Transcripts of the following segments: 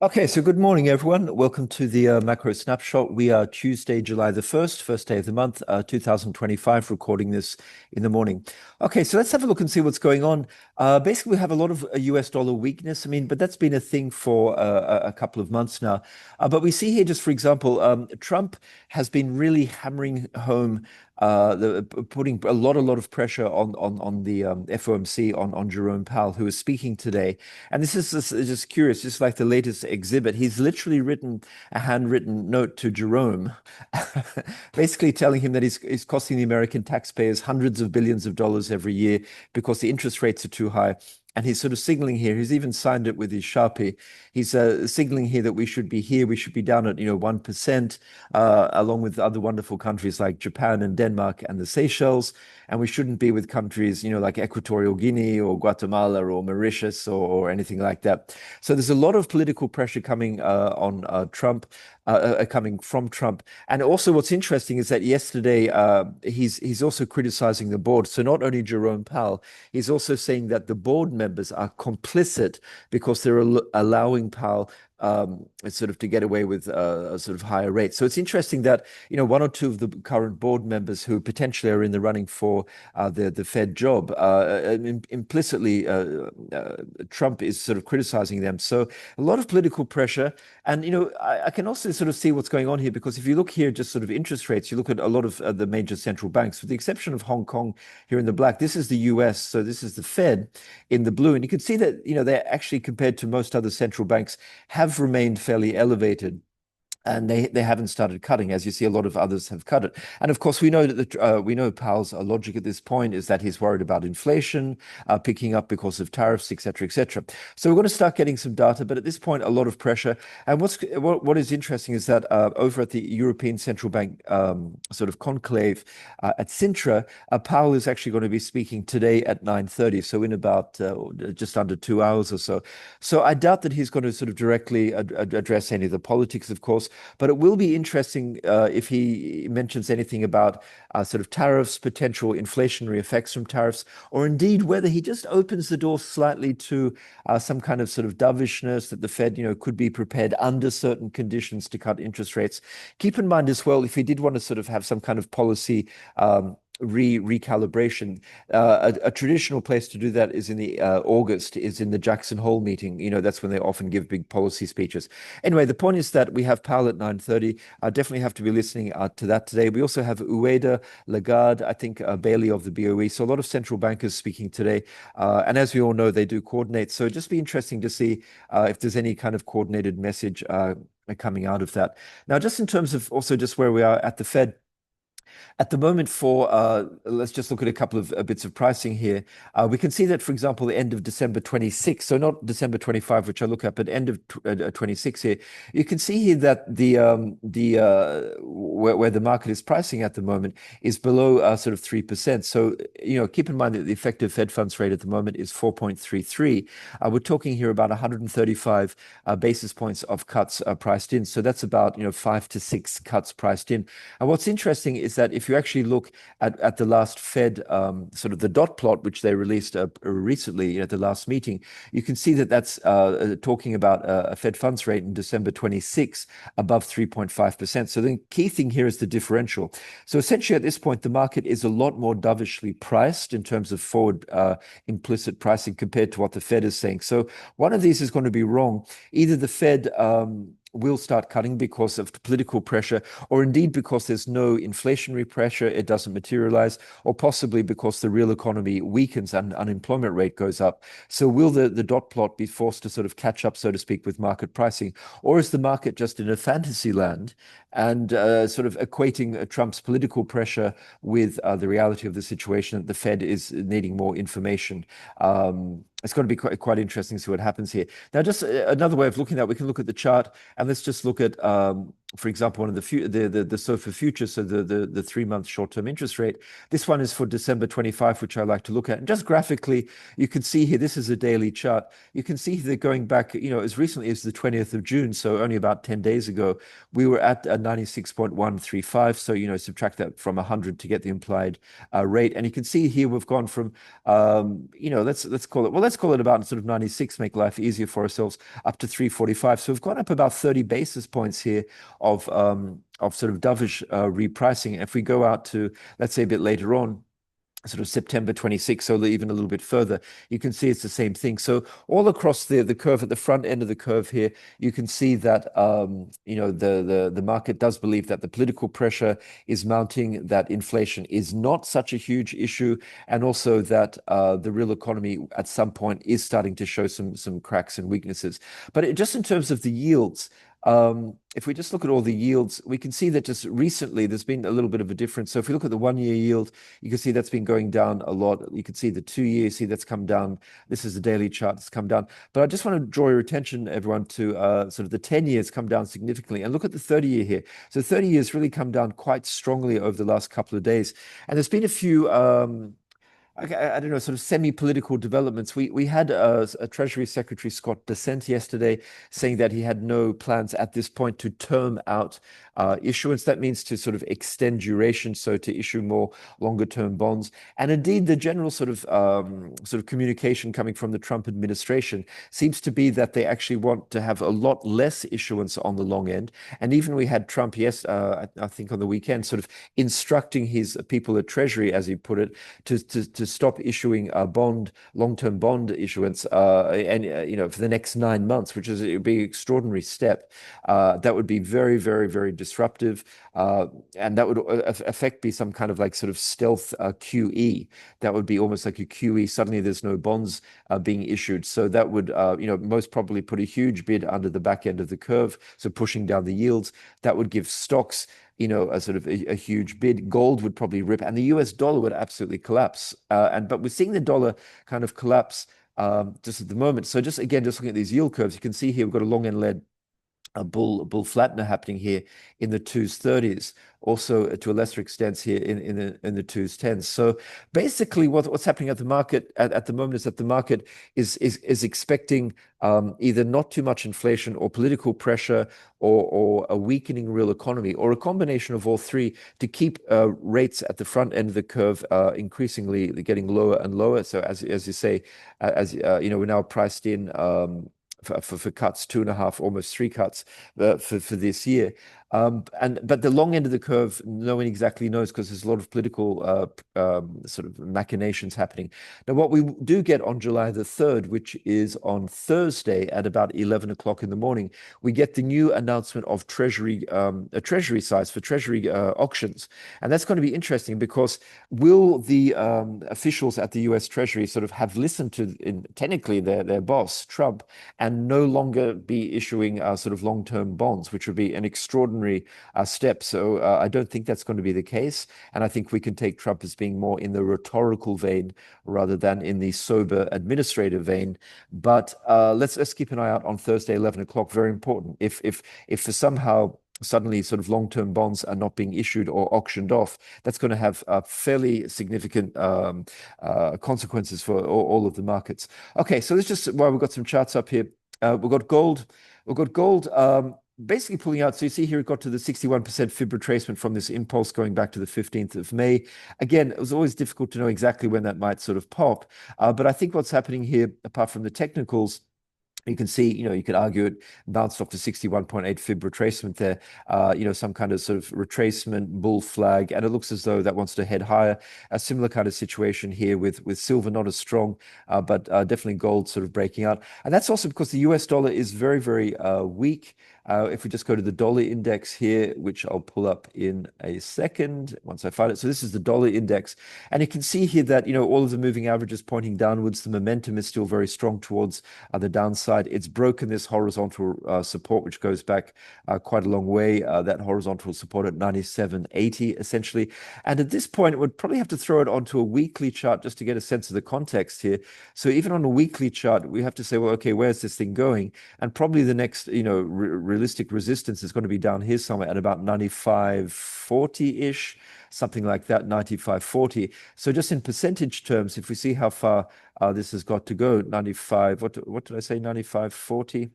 Okay, so good morning, everyone. Welcome to the macro snapshot. We are Tuesday, July the 1st, first day of the month, 2025, recording this in the morning. Okay, so let's have a look and see what's going on. Basically, we have a lot of US dollar weakness. But that's been a thing for a couple of months now. But we see here, just for example, Trump has been really hammering home putting a lot of pressure on the FOMC on Jerome Powell, who is speaking today. And this is just curious, just like the latest exhibit. He's literally written a handwritten note to Jerome, basically telling him that he's costing the American taxpayers hundreds of billions of dollars every year because the interest rates are too high. And he's sort of signaling here, he's even signed it with his Sharpie. He's signaling here that we should be here, we should be down at 1%, along with other wonderful countries like Japan and Denmark and the Seychelles. And we shouldn't be with countries, like Equatorial Guinea or Guatemala or Mauritius or anything like that. So there's a lot of political pressure coming on Trump. Coming from Trump. And also what's interesting is that yesterday he's also criticizing the board. So not only Jerome Powell, he's also saying that the board members are complicit because they're allowing Powell sort of to get away with a sort of higher rate. So it's interesting that, one or two of the current board members who potentially are in the running for the Fed job, implicitly, Trump is sort of criticizing them. So a lot of political pressure. And, I can also sort of see what's going on here, because if you look here, just sort of interest rates, you look at a lot of the major central banks, with the exception of Hong Kong here in the black. This is the US, so this is the Fed in the blue. And you can see that, they're actually, compared to most other central banks, have remained fairly elevated. And they haven't started cutting, as you see a lot of others have cut it. And of course, we know that we know Powell's logic at this point is that he's worried about inflation picking up because of tariffs, et cetera, et cetera. So we're going to start getting some data, but at this point, a lot of pressure. And what is interesting is that over at the European Central Bank sort of conclave at Sintra, Powell is actually going to be speaking today at 9:30, so in about just under 2 hours or so. So I doubt that he's going to sort of directly address any of the politics, of course. But it will be interesting if he mentions anything about sort of tariffs, potential inflationary effects from tariffs, or indeed whether he just opens the door slightly to some kind of sort of dovishness that the Fed, could be prepared under certain conditions to cut interest rates. Keep in mind as well, if he did want to sort of have some kind of policy recalibration. A traditional place to do that is in the August, is in the Jackson Hole meeting. That's when they often give big policy speeches. Anyway, the point is that we have Powell at 9:30. I definitely have to be listening to that today. We also have Ueda, Lagarde, I think Bailey of the BOE. So a lot of central bankers speaking today. And as we all know, they do coordinate. So just be interesting to see if there's any kind of coordinated message coming out of that. Now, just in terms of also just where we are at the Fed, at the moment, let's just look at a couple of bits of pricing here. We can see that, for example, the end of December 26, so not December 25, which I look at, but end of 26 here. You can see here that where the market is pricing at the moment is below sort of 3%. So, keep in mind that the effective Fed funds rate at the moment is 4.33. We're talking here about 135 basis points of cuts priced in. So that's about, 5 to 6 cuts priced in. And what's interesting is that if you actually look at the last Fed, sort of the dot plot, which they released recently at the last meeting, you can see that that's talking about a Fed funds rate in December 26 above 3.5%. So the key thing here is the differential. So essentially at this point, the market is a lot more dovishly priced in terms of forward implicit pricing compared to what the Fed is saying. So one of these is going to be wrong. Either the Fed will start cutting because of political pressure, or indeed because there's no inflationary pressure, it doesn't materialize, or possibly because the real economy weakens and unemployment rate goes up. So will the dot plot be forced to sort of catch up, so to speak, with market pricing? Or is the market just in a fantasy land and sort of equating Trump's political pressure with the reality of the situation, that the Fed is needing more information? It's going to be quite interesting to see what happens here. Now, just another way of looking at it, we can look at the chart, and let's just look at for example, one of the SOFR future, so the 3-month short-term interest rate. This one is for December 25, which I like to look at. And just graphically, you can see here, this is a daily chart. You can see that going back, as recently as the 20th of June, so only about 10 days ago, we were at a 96.135. So, subtract that from 100 to get the implied rate. And you can see here we've gone from, let's call it about sort of 96, make life easier for ourselves, up to 345. So we've gone up about 30 basis points here of sort of dovish repricing. If we go out to, let's say, a bit later on, sort of September 26, so even a little bit further, you can see it's the same thing. So all across the curve, at the front end of the curve here, you can see that the market does believe that the political pressure is mounting, that inflation is not such a huge issue, and also that the real economy at some point is starting to show some cracks and weaknesses. But just in terms of the yields, if we just look at all the yields, we can see that just recently there's been a little bit of a difference. So if we look at the 1-year yield, you can see that's been going down a lot. You can see the 2-year, see that's come down. This is the daily chart that's come down. But I just want to draw your attention, everyone, to sort of the 10 years come down significantly. And look at the 30-year here. So 30 years really come down quite strongly over the last couple of days. And there's been a few I don't know, sort of semi-political developments. We had a Treasury Secretary, Scott Bessent, yesterday saying that he had no plans at this point to term out issuance. That means to sort of extend duration, so to issue more longer-term bonds. And indeed, the general sort of communication coming from the Trump administration seems to be that they actually want to have a lot less issuance on the long end. And even we had Trump, I think on the weekend, sort of instructing his people at Treasury, as he put it, to stop issuing long-term bond issuance, for the next 9 months, which it would be an extraordinary step. That would be very, very, very disruptive, and that would be some kind of like sort of stealth QE. That would be almost like a QE. Suddenly, there's no bonds being issued, so that would most probably put a huge bid under the back end of the curve, so pushing down the yields. That would give stocks a sort of a huge bid. Gold would probably rip, and the US dollar would absolutely collapse. But we're seeing the dollar kind of collapse just at the moment. So just looking at these yield curves, you can see here we've got a long end led a bull flattener happening here in the 2s30s, also to a lesser extent here in the 2s10s. So basically, what's happening at the market at the moment is that the market is expecting either not too much inflation or political pressure or a weakening real economy, or a combination of all three, to keep rates at the front end of the curve increasingly getting lower and lower. So as you say, we're now priced in for cuts, 2.5, almost 3 cuts for this year. But the long end of the curve, no one exactly knows, because there's a lot of political sort of machinations happening. Now, what we do get on July the 3rd, which is on Thursday at about 11 o'clock in the morning, we get the new announcement of a treasury size for treasury auctions. And that's going to be interesting, because will the officials at the US Treasury sort of have listened to technically their boss, Trump, and no longer be issuing sort of long-term bonds, which would be an extraordinary step. So I don't think that's going to be the case. And I think we can take Trump as being more in the rhetorical vein rather than in the sober administrative vein. But let's keep an eye out on Thursday, 11 o'clock. Very important. If for somehow suddenly sort of long-term bonds are not being issued or auctioned off, that's going to have fairly significant consequences for all of the markets. Okay, so let's just, we've got some charts up here. We've got gold. Basically pulling out. So you see here, it got to the 61% fib retracement from this impulse going back to the 15th of May. Again, it was always difficult to know exactly when that might sort of pop. But I think what's happening here, apart from the technicals, you can see, you could argue it bounced off the 61.8 fib retracement there, some kind of sort of retracement bull flag, and it looks as though that wants to head higher. A similar kind of situation here with silver, not as strong, but definitely gold sort of breaking out. And that's also because the US dollar is very, very weak. If we just go to the dollar index here, which I'll pull up in a second once I find it. So this is the dollar index. And you can see here that, all of the moving averages pointing downwards. The momentum is still very strong towards the downside. It's broken this horizontal support, which goes back quite a long way. That horizontal support at 97.80, essentially. And at this point, it would probably have to throw it onto a weekly chart just to get a sense of the context here. So even on a weekly chart, we have to say, well, okay, where's this thing going? And probably the next, realistic resistance is going to be down here somewhere at about 95.40-ish, something like that, 95.40. So just in percentage terms, if we see how far this has got to go, 95, what did I say, 95.40?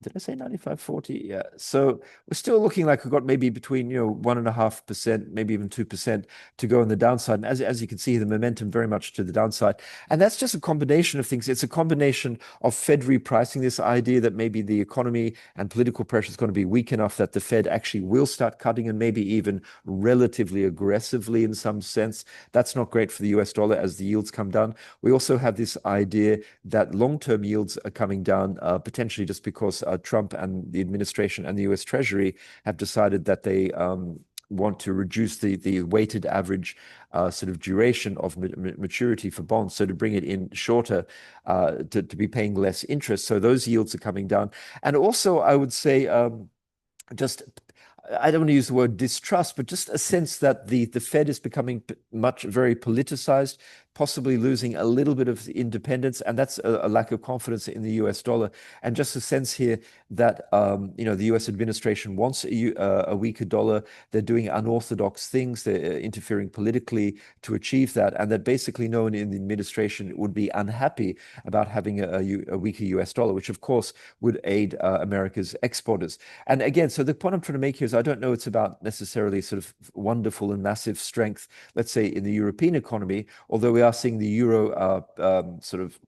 Did I say 95.40? Yeah. So we're still looking like we've got maybe between, 1.5%, maybe even 2% to go on the downside. And as you can see, the momentum very much to the downside. And that's just a combination of things. It's a combination of Fed repricing, this idea that maybe the economy and political pressure is going to be weak enough that the Fed actually will start cutting, and maybe even relatively aggressively in some sense. That's not great for the US dollar as the yields come down. We also have this idea that long-term yields are coming down, potentially just because Trump and the administration and the US Treasury have decided that they want to reduce the weighted average sort of duration of maturity for bonds, so to bring it in shorter, to be paying less interest. So those yields are coming down. And also, I would say, just I don't want to use the word distrust, but just a sense that the Fed is becoming very politicized, possibly losing a little bit of independence, and that's a lack of confidence in the US dollar. And just a sense here that the US administration wants a weaker dollar. They're doing unorthodox things. They're interfering politically to achieve that, and that basically no one in the administration would be unhappy about having a weaker US dollar, which of course would aid America's exporters. And again, so the point I'm trying to make here is I don't know it's about necessarily sort of wonderful and massive strength, let's say, in the European economy, although we are seeing the euro sort of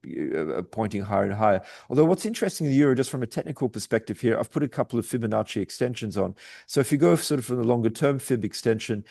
pointing higher and higher. Although what's interesting in the euro, just from a technical perspective here, I've put a couple of Fibonacci extensions on. So if you go sort of from the longer term Fib extension,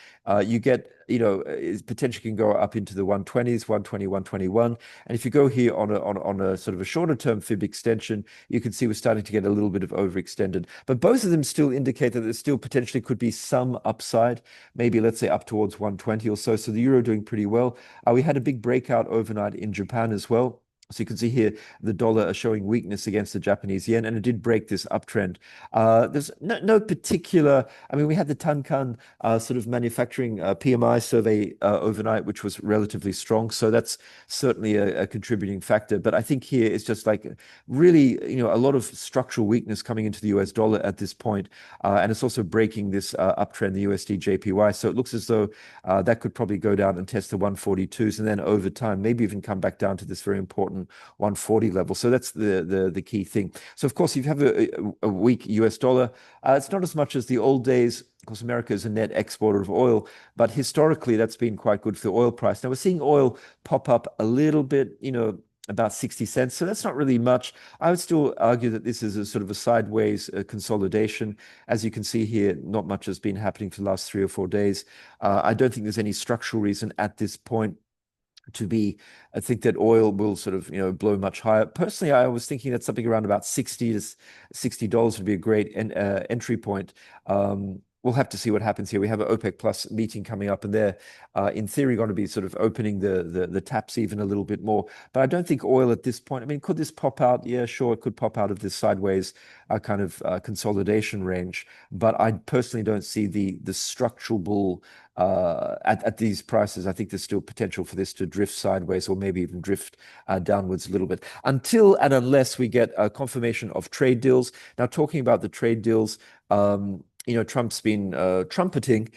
you get, it potentially can go up into the 120s, 120, 121. And if you go here on a sort of a shorter term Fib extension, you can see we're starting to get a little bit of overextended. But both of them still indicate that there still potentially could be some upside, maybe let's say up towards 120 or so. So the euro doing pretty well. We had a big breakout overnight in Japan as well. So you can see here the dollar showing weakness against the Japanese yen, and it did break this uptrend. There's no particular, I mean, we had the Tankan sort of manufacturing PMI survey overnight, which was relatively strong. So that's certainly a contributing factor. But I think here it's just like really, a lot of structural weakness coming into the US dollar at this point. And it's also breaking this uptrend, the USD JPY. So it looks as though that could probably go down and test the 142s, and then over time, maybe even come back down to this very important 140 level. So that's the key thing. So of course, if you have a weak US dollar, it's not as much as the old days. Of course, America is a net exporter of oil, but historically that's been quite good for the oil price. Now we're seeing oil pop up a little bit, about 60 cents. So that's not really much. I would still argue that this is a sort of a sideways consolidation. As you can see here, not much has been happening for the last 3 or 4 days. I don't think there's any structural reason at this point I think that oil will sort of, blow much higher. Personally, I was thinking that something around about $60 would be a great entry point. We'll have to see what happens here. We have an OPEC Plus meeting coming up, and they're, in theory, going to be sort of opening the taps even a little bit more. But I don't think oil at this point. I mean, could this pop out? Yeah, sure, it could pop out of this sideways kind of consolidation range. But I personally don't see the structural bull at these prices. I think there's still potential for this to drift sideways or maybe even drift downwards a little bit until and unless we get a confirmation of trade deals. Now, talking about the trade deals, Trump's been trumpeting,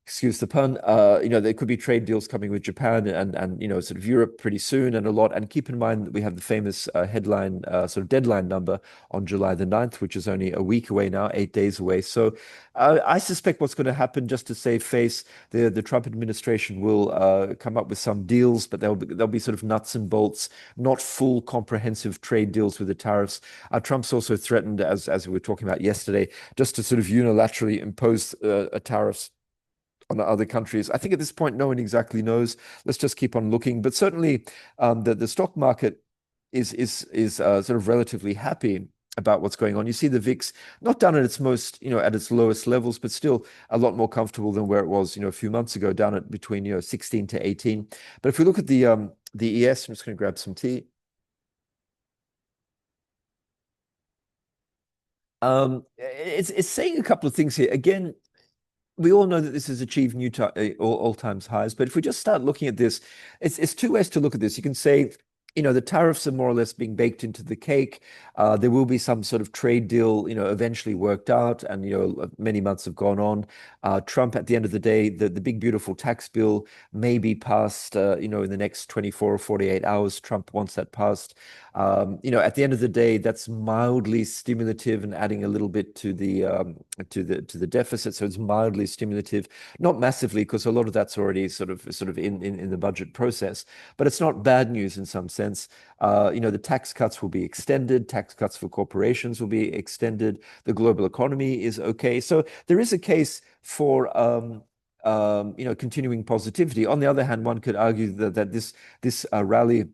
excuse the pun, there could be trade deals coming with Japan and sort of Europe pretty soon and a lot. And keep in mind that we have the famous headline sort of deadline number on July the 9th, which is only a week away now, 8 days away. So I suspect what's going to happen, just to save face, the Trump administration will come up with some deals, but they'll be sort of nuts and bolts, not full comprehensive trade deals with the tariffs. Trump's also threatened, as we were talking about yesterday, just to sort of unilaterally impose tariffs on other countries. I think at this point, no one exactly knows. Let's just keep on looking. But certainly, the stock market is sort of relatively happy about what's going on. You see the VIX not down at its most, at its lowest levels, but still a lot more comfortable than where it was, a few months ago, down at between 16 to 18. But if we look at the ES, I'm just going to grab some tea. It's saying a couple of things here. Again, we all know that this has achieved new all times highs, but if we just start looking at this, it's two ways to look at this. You can say the tariffs are more or less being baked into the cake. There will be some sort of trade deal, eventually worked out, and many months have gone on. Trump, at the end of the day, the big beautiful tax bill may be passed, in the next 24 or 48 hours. Trump wants that passed. At the end of the day, that's mildly stimulative and adding a little bit to the deficit. So it's mildly stimulative, not massively, because a lot of that's already sort of in the budget process. But it's not bad news in some sense. The tax cuts will be extended. Tax cuts for corporations will be extended. The global economy is okay. So there is a case for continuing positivity. On the other hand, one could argue that this rally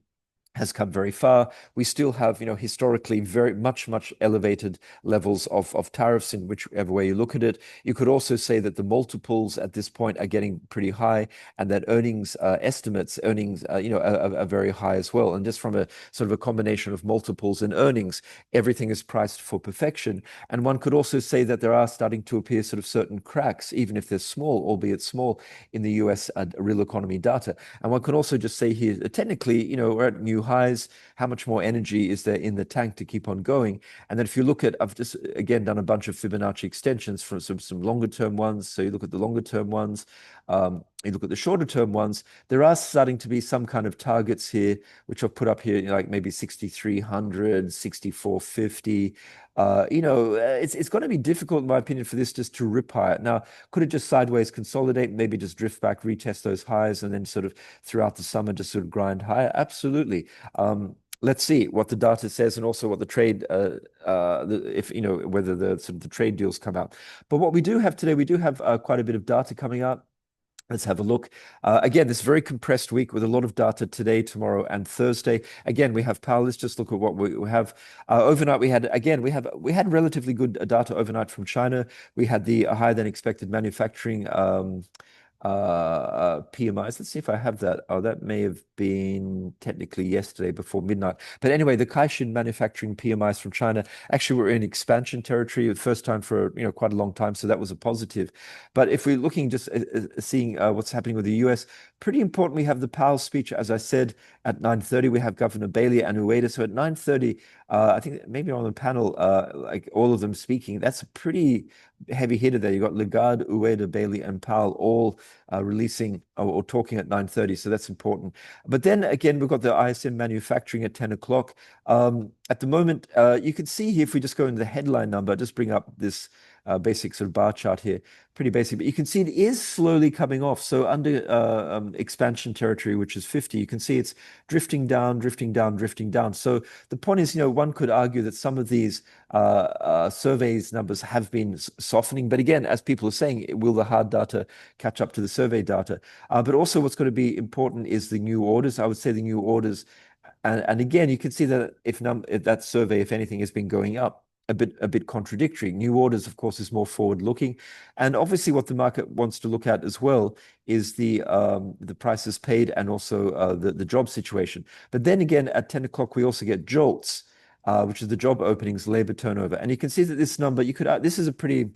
has come very far. We still have, historically very much elevated levels of tariffs in whichever way you look at it. You could also say that the multiples at this point are getting pretty high, and that earnings estimates, are very high as well. And just from a sort of a combination of multiples and earnings, everything is priced for perfection. And one could also say that there are starting to appear sort of certain cracks, even if they're small, albeit small, in the US real economy data. And one could also just say here, technically, we're at new highs. How much more energy is there in the tank to keep on going? And then if you look at, I've just again done a bunch of Fibonacci extensions from some longer term ones. So you look at the longer term ones, you look at the shorter term ones, there are starting to be some kind of targets here, which I've put up here, like maybe 6,300, 6,450. It's going to be difficult, in my opinion, for this just to rip higher. Now, could it just sideways consolidate, maybe just drift back, retest those highs, and then sort of throughout the summer just sort of grind higher? Absolutely. Let's see what the data says, and also what the trade, if whether the sort of the trade deals come out. But what we do have today, we do have quite a bit of data coming out. Let's have a look. Again, this very compressed week with a lot of data today, tomorrow, and Thursday. Again, we have power. Let's just look at what we have. Overnight, we had relatively good data overnight from China. We had the higher than expected manufacturing PMIs. Let's see if I have that. Oh, that may have been technically yesterday before midnight. But anyway, the Caixin manufacturing PMIs from China actually were in expansion territory, the first time for quite a long time. So that was a positive. But if we're looking just seeing what's happening with the US, pretty important. We have the Powell speech, as I said, at 9:30. We have Governor Bailey and Ueda. So at 9:30, I think maybe on the panel, like all of them speaking. That's a pretty heavy hitter there. You got Lagarde, Ueda, Bailey, and Powell all releasing or talking at 9:30. So that's important. But then again, we've got the ISM manufacturing at 10 o'clock. At the moment, you can see here, if we just go into the headline number, just bring up this basic sort of bar chart here, pretty basic, but you can see it is slowly coming off. So under expansion territory, which is 50, you can see it's drifting down, drifting down, drifting down. So the point is, one could argue that some of these surveys numbers have been softening. But again, as people are saying, will the hard data catch up to the survey data? But also what's going to be important is the new orders. I would say the new orders. And again, you can see that if that survey, if anything, has been going up, a bit contradictory. New orders, of course, is more forward-looking, and obviously, what the market wants to look at as well is the prices paid and also the job situation. But then again, at 10 o'clock, we also get JOLTS, which is the job openings, labor turnover, and you can see that this number, this is a pretty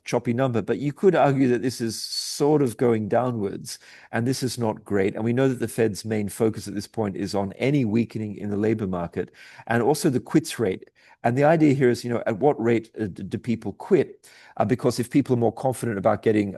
choppy number, but you could argue that this is sort of going downwards, and this is not great. And we know that the Fed's main focus at this point is on any weakening in the labor market, and also the quits rate. And the idea here is, at what rate do people quit? Because if people are more confident about getting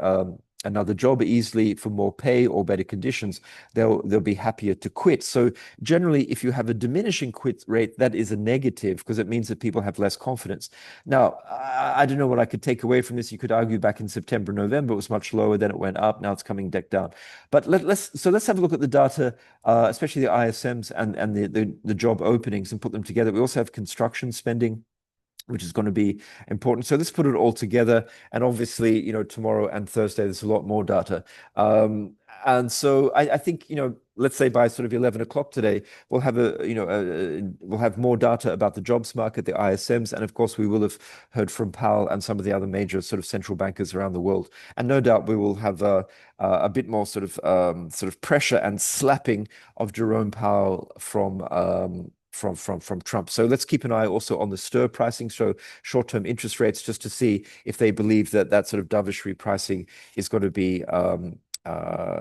another job easily for more pay or better conditions, they'll be happier to quit. So generally, if you have a diminishing quit rate, that is a negative, because it means that people have less confidence. Now, I don't know what I could take away from this. You could argue back in September, November, it was much lower, then it went up. Now it's coming back down. But let's have a look at the data, especially the ISMs and the job openings, and put them together. We also have construction spending, which is going to be important. So let's put it all together. And obviously, tomorrow and Thursday, there's a lot more data. And so I think, let's say by sort of 11 o'clock today, we'll have we'll have more data about the jobs market, the ISMs, and of course we will have heard from Powell and some of the other major sort of central bankers around the world. And no doubt we will have a bit more sort of pressure and slapping of Jerome Powell from Trump. So let's keep an eye also on the STIR pricing, so short-term interest rates, just to see if they believe that sort of dovish repricing is going to be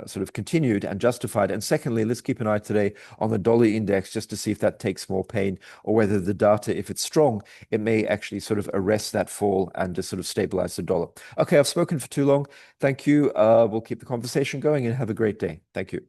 sort of continued and justified. And secondly, let's keep an eye today on the dollar index just to see if that takes more pain, or whether the data, if it's strong, it may actually sort of arrest that fall and just sort of stabilize the dollar. Okay, I've spoken for too long. Thank you. We'll keep the conversation going and have a great day. Thank you.